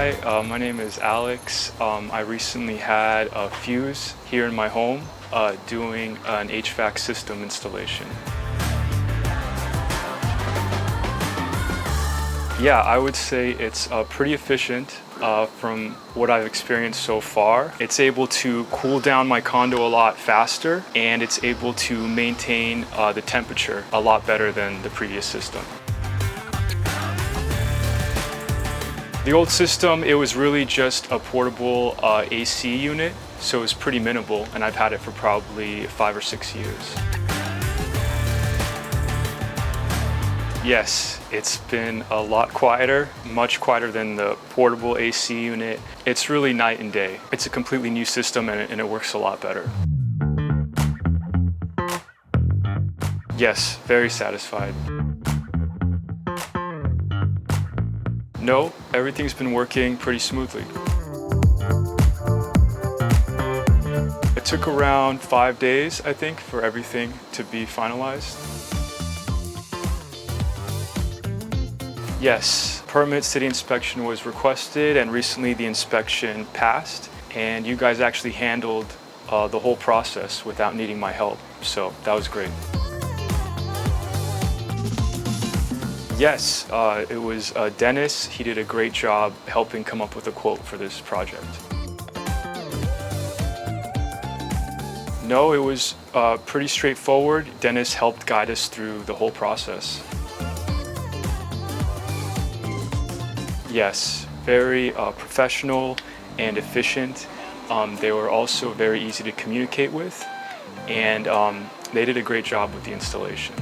Hi, my name is Alex. I recently had a fuse here in my home doing an HVAC system installation. Yeah, I would say it's pretty efficient from what I've experienced so far. It's able to cool down my condo a lot faster, and it's able to maintain the temperature a lot better than the previous system. The old system, it was really just a portable AC unit, so it was pretty minimal, and I've had it for probably 5 or 6 years. Yes, it's been a lot quieter, much quieter than the portable AC unit. It's really night and day. It's a completely new system and it works a lot better. Yes, very satisfied. No, everything's been working pretty smoothly. It took around 5 days, I think, for everything to be finalized. Yes, permit city inspection was requested, and recently the inspection passed, and you guys actually handled the whole process without needing my help, so that was great. Yes, it was Dennis. He did a great job helping come up with a quote for this project. No, it was pretty straightforward. Dennis helped guide us through the whole process. Yes, very professional and efficient. They were also very easy to communicate with, and they did a great job with the installation.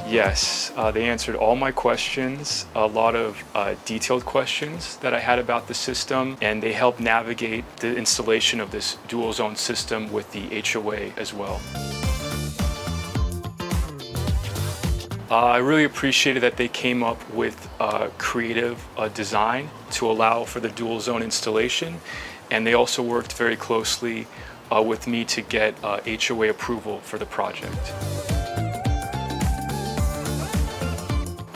Yes, they answered all my questions, a lot of detailed questions that I had about the system, and they helped navigate the installation of this dual zone system with the HOA as well. I really appreciated that they came up with a creative design to allow for the dual zone installation, and they also worked very closely with me to get HOA approval for the project.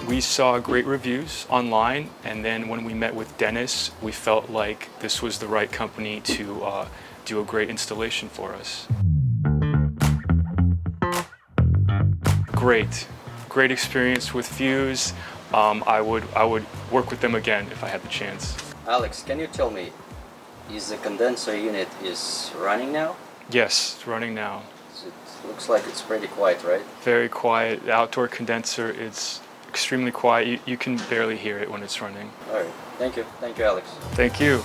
We saw great reviews online, and then when we met with Dennis, we felt like this was the right company to do a great installation for us. Great experience with Fuse. I would work with them again if I had the chance. Alex, can you tell me, is the condenser unit running now? Yes, it's running now. It looks like it's pretty quiet, right? Very quiet. The outdoor condenser is extremely quiet. You can barely hear it when it's running. All right. Thank you. Thank you, Alex. Thank you.